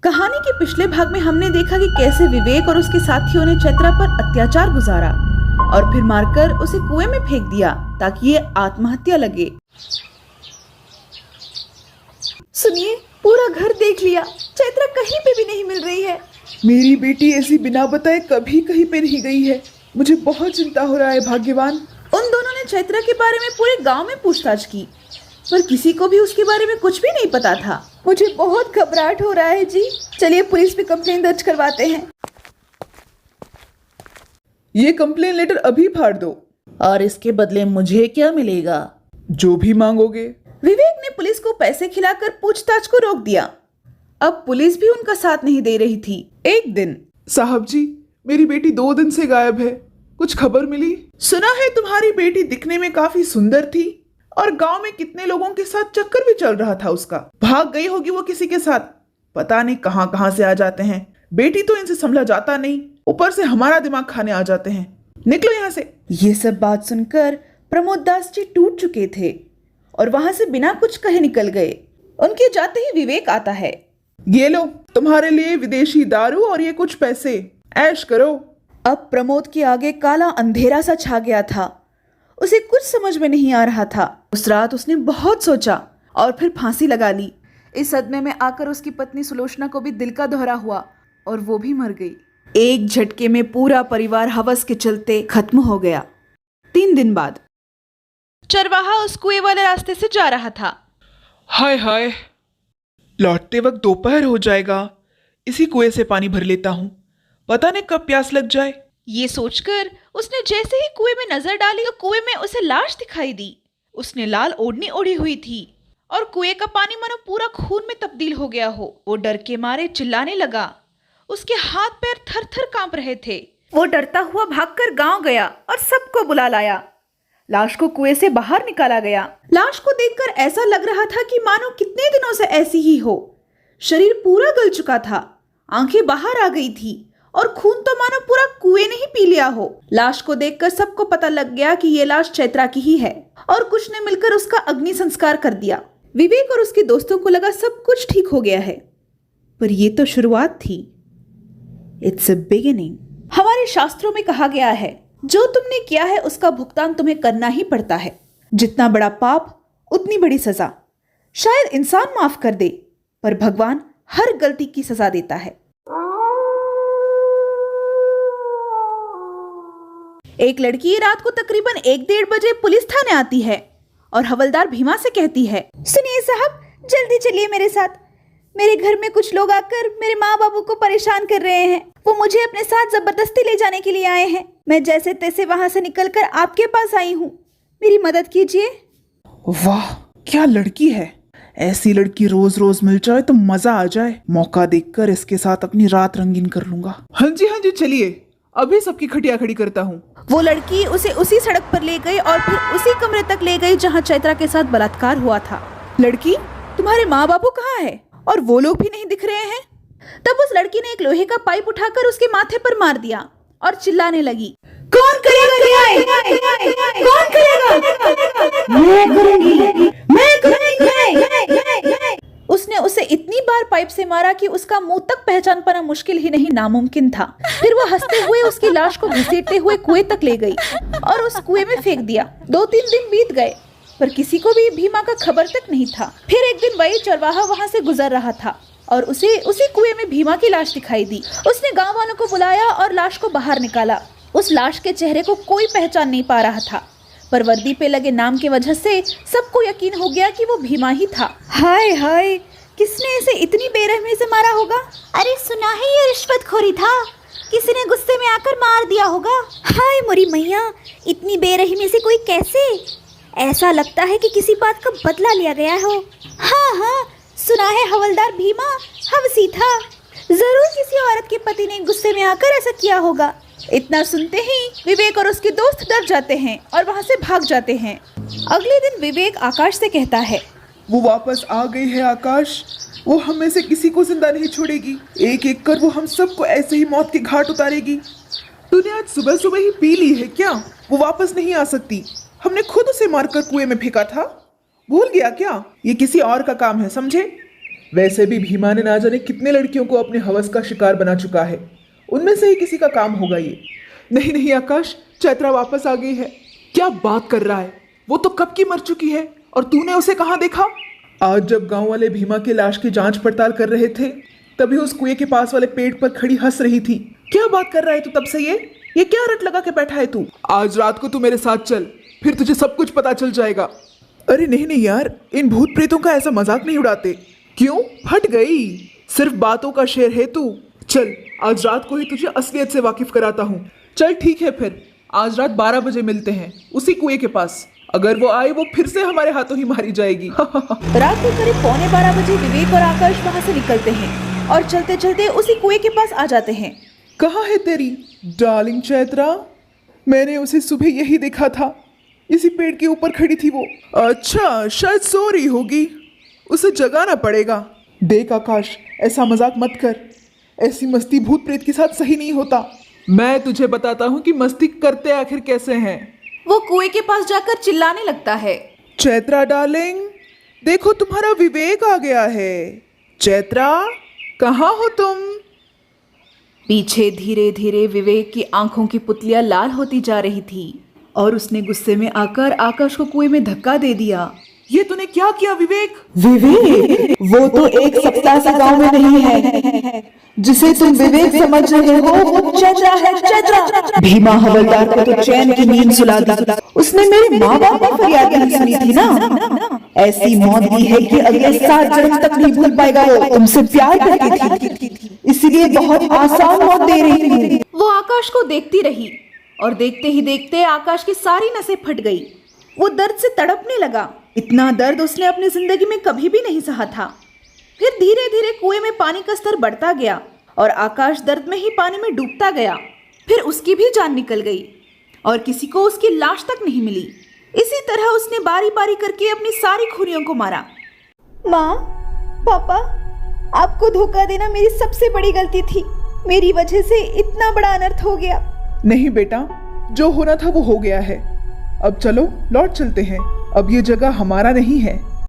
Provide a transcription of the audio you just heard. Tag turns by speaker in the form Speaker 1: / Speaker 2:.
Speaker 1: कहानी के पिछले भाग में हमने देखा कि कैसे विवेक और उसके साथियों ने चैत्रा पर अत्याचार गुजारा और फिर मारकर उसे कुएं में फेंक दिया ताकि ये आत्महत्या लगे। सुनिए, पूरा घर देख लिया, चैत्रा कहीं पे भी नहीं मिल रही है।
Speaker 2: मेरी बेटी ऐसी बिना बताए कभी कहीं पे नहीं गई है। मुझे बहुत चिंता हो रहा है भाग्यवान।
Speaker 1: उन दोनों ने चैत्रा के बारे में पूरे गांव में पूछताछ की, पर किसी को भी उसके बारे में कुछ भी नहीं पता था। मुझे बहुत घबराहट हो रहा है जी। चलिए पुलिस पे कंप्लेन दर्ज करवाते हैं।
Speaker 2: ये कंप्लेन लेटर अभी फाड़ दो।
Speaker 1: और इसके बदले मुझे क्या मिलेगा?
Speaker 2: जो भी मांगोगे।
Speaker 1: विवेक ने पुलिस को पैसे खिलाकर पूछताछ को रोक दिया। अब पुलिस भी उनका साथ नहीं दे रही थी। एक दिन,
Speaker 2: साहब जी, मेरी बेटी 2 दिन से गायब है। कुछ खबर मिली? सुना है तुम्हारी बेटी दिखने में काफी सुंदर थी और गांव में कितने लोगों के साथ चक्कर भी चल रहा था उसका। भाग गई होगी वो किसी के साथ। पता नहीं कहां कहां से आ जाते हैं। बेटी तो इनसे संभला जाता नहीं, ऊपर से हमारा दिमाग खाने आ जाते हैं। निकलो यहाँ से।
Speaker 1: ये सब बात सुनकर प्रमोद दास जी टूट चुके थे और वहां से बिना कुछ कहे निकल गए। उनके जाते ही विवेक आता है।
Speaker 2: ये लो तुम्हारे लिए विदेशी दारू और ये कुछ पैसे, ऐश करो।
Speaker 1: अब प्रमोद के आगे काला अंधेरा सा छा गया था। उसे कुछ समझ में नहीं आ रहा था। उस रात उसने बहुत सोचा और फिर फांसी लगा ली। इस सदमे में आकर उसकी पत्नी सुलोचना को भी दिल का दौरा हुआ और वो भी मर गई। एक झटके में पूरा परिवार हवस के चलते खत्म हो गया। 3 दिन बाद चरवाहा उस कुएं वाले रास्ते से जा रहा था।
Speaker 2: हाय हाय, लौटते वक्त दोपहर हो जाएगा। इसी कुएं से पानी भर लेता हूँ, पता नहीं कब प्यास लग जाए।
Speaker 1: ये सोचकर उसने जैसे ही कुएं में नजर डाली तो कुएं में उसे लाश दिखाई दी। उसने लाल ओढ़नी ओढ़ी हुई थी और कुएं का पानी मानो पूरा खून में तब्दील हो गया हो। वो डर के मारे चिल्लाने लगा। उसके हाथ पैर थर थर कांप रहे थे। वो डरता हुआ भागकर गांव गया और सबको बुला लाया। लाश को कुएं से बाहर निकाला गया। लाश को देखकर ऐसा लग रहा था कि मानो कितने दिनों से ऐसी ही हो। शरीर पूरा गल चुका था, आंखें बाहर आ गई थी और खून तो मानो पूरा कुएं ने ही पी लिया हो। लाश को देखकर सबको पता लग गया कि ये लाश चैत्रा की ही है और कुछ ने मिलकर उसका अग्नि संस्कार कर दिया। विवेक और उसके दोस्तों को लगा सब कुछ ठीक हो गया है, पर ये तो शुरुआत थी। It's a beginning. हमारे शास्त्रों में कहा गया है, जो तुमने किया है उसका भुगतान तुम्हें करना ही पड़ता है। जितना बड़ा पाप उतनी बड़ी सजा। शायद इंसान माफ कर दे, पर भगवान हर गलती की सजा देता है। एक लड़की रात को तकरीबन 1-1:30 बजे पुलिस थाने आती है और हवलदार भीमा से कहती है, सुनिए साहब, जल्दी चलिए मेरे साथ। मेरे घर में कुछ लोग आकर मेरे माँ बाबू को परेशान कर रहे हैं। वो मुझे अपने साथ जबरदस्ती ले जाने के लिए आए हैं। मैं जैसे तैसे वहाँ से निकलकर आपके पास आई हूँ, मेरी मदद कीजिए।
Speaker 2: वाह, क्या लड़की है। ऐसी लड़की रोज रोज मिल जाए तो मजा आ जाए। मौका देखकर इसके साथ अपनी रात रंगीन कर लूंगा। हाँ जी चलिए, अभी सबकी खटिया खड़ी करता हूँ।
Speaker 1: वो लड़की उसे उसी सड़क पर ले गई और फिर उसी कमरे तक ले गई जहाँ चैत्रा के साथ बलात्कार हुआ था। लड़की, तुम्हारे माँ बापू कहाँ है? और वो लोग भी नहीं दिख रहे हैं। तब उस लड़की ने एक लोहे का पाइप उठाकर उसके माथे पर मार दिया और चिल्लाने लगी, कौन करेगा न्याय? कौन करेगा? मैं करूंगी, मैं करूंगी। उसने उसे इतनी बार पाइप से मारा कि उसका मुंह तक पहचान पाना मुश्किल ही नहीं नामुमकिन था। फिर वो हंसते हुए उसकी लाश को घसीटते हुए कुएं तक ले गई और उस कुएं में फेंक दिया। 2-3 दिन बीत गए, पर किसी को भी भीमा का खबर तक नहीं था। फिर एक दिन वही चरवाहा वहां से गुजर रहा था और उसे उसी कुएं में भीमा की लाश दिखाई दी। उसने गांव वालों को बुलाया और लाश को बाहर निकाला। उस लाश के चेहरे को कोई पहचान नहीं पा रहा था, पर वर्दी पे लगे नाम की वजह से सबको यकीन हो गया कि वो भीमा ही था। हाय हाय, किसने इसे इतनी बेरहमी से मारा होगा?
Speaker 3: अरे सुना है ये रिश्वतखोरी था, किसी ने गुस्से में आकर मार दिया होगा। हाय मोरी मैया, इतनी बेरहमी से कोई कैसे? ऐसा लगता है कि किसी बात का बदला लिया गया हो। हाँ, सुना है हवलदार भीमा हवसी था। जरूर किसी औरत के पति ने गुस्से में आकर ऐसा किया होगा।
Speaker 1: इतना सुनते ही विवेक और उसके दोस्त डर जाते हैं और वहां से भाग जाते हैं। अगले दिन विवेक आकाश से कहता है,
Speaker 2: वो वापस आ गई है आकाश। वो हम में से किसी को जिंदा नहीं छोड़ेगी। एक एक कर वो हम सबको ऐसे ही मौत के घाट उतारेगी। तूने आज सुबह सुबह ही पी ली है क्या? वो वापस नहीं आ सकती। हमने खुद उसे मारकर कुएं में फेंका था, भूल गया क्या? ये किसी और का काम है, समझे? वैसे भी भीमा ने ना जाने कितने लड़कियों को अपने हवस का शिकार बना चुका है। उनमें से ही किसी का काम होगा ये। नहीं नहीं आकाश, चैत्रा वापस आ गई है। क्या बात कर रहा है? वो तो कब की मर चुकी है और तूने उसे कहाँ देखा? आज जब गांव वाले भीमा की लाश की जांच पड़ताल कर रहे थे तभी उस कुएं के पास वाले पेड़ पर खड़ी हंस रही थी। क्या बात कर रहा है तू तब से? ये क्या रट लगा के बैठा है तू? आज रात को तू मेरे साथ चल, फिर तुझे सब कुछ पता चल जाएगा। अरे नहीं नहीं यार, इन भूत प्रेतों का ऐसा मजाक नहीं उड़ाते। क्यों? हट गई? सिर्फ बातों का शेर है तू। चल आज रात को ही तुझे असलियत से वाकिफ कराता हूँ। चल ठीक है, फिर आज रात 12 बजे मिलते हैं उसी कुएं के पास। अगर वो आए वो फिर से हमारे हाथों ही मारी जाएगी।
Speaker 1: रात को करीब 11:15 बजे विवेक और आकाश वहाँ से निकलते हैं और चलते चलते उसी कुएं के पास आ जाते हैं।
Speaker 2: कहाँ है तेरी डार्लिंग चैत्रा? मैंने उसे सुबह यही देखा था, इसी पेड़ के ऊपर खड़ी थी वो। अच्छा, शायद सो रही होगी, उसे जगाना पड़ेगा। देख आकाश, ऐसा मजाक मत कर, ऐसी मस्ती भूत प्रेत के साथ सही नहीं होता। मैं तुझे बताता हूँ कि मस्ती करते आखिर कैसे हैं।
Speaker 1: वो कुएं के पास जाकर चिल्लाने लगता है,
Speaker 2: चैत्रा डार्लिंग, देखो तुम्हारा विवेक आ गया है। चैत्रा, कहाँ हो तुम?
Speaker 1: पीछे धीरे धीरे विवेक की आंखों की पुतलियां लाल होती जा रही थी और उसने गुस्से में आकर आकाश को कुएं में धक्का दे दिया।
Speaker 2: ये तूने क्या किया विवेक?
Speaker 4: विवेक, वो तो एक सप्ताह से गांव में नहीं है। जिसे तुम विवेक समझ रहे हो वो चैत्रा है, चैत्रा। भीमा हवलदार को तो चैन की नींद सुला दी। उसने मेरे माँ बाप की फरियाद नहीं सुनी थी ना। ऐसी मौत दी है कि अगले 7 जन्म तक नहीं भूल पाएगा। वो तुमसे प्यार करती थी, इसीलिए बहुत आसान मौत दे रही थी।
Speaker 1: वो आकाश को देखती रही और देखते ही देखते आकाश की सारी नसें फट गई। वो दर्द से तड़पने लगा। इतना दर्द उसने अपनी जिंदगी में कभी भी नहीं सहा था। फिर धीरे धीरे कुएं में पानी का स्तर बढ़ता गया और आकाश दर्द में ही पानी में डूबता गया। फिर उसकी भी जान निकल गई और किसी को उसकी लाश तक नहीं मिली। इसी तरह उसने बारी बारी करके अपनी सारी खूनियों को मारा।
Speaker 3: माँ, पापा, आपको धोखा देना मेरी सबसे बड़ी गलती थी। मेरी वजह से इतना बड़ा अनर्थ हो गया।
Speaker 2: नहीं बेटा, जो होना था वो हो गया है। अब चलो लौट चलते हैं। अब ये जगह हमारा नहीं है।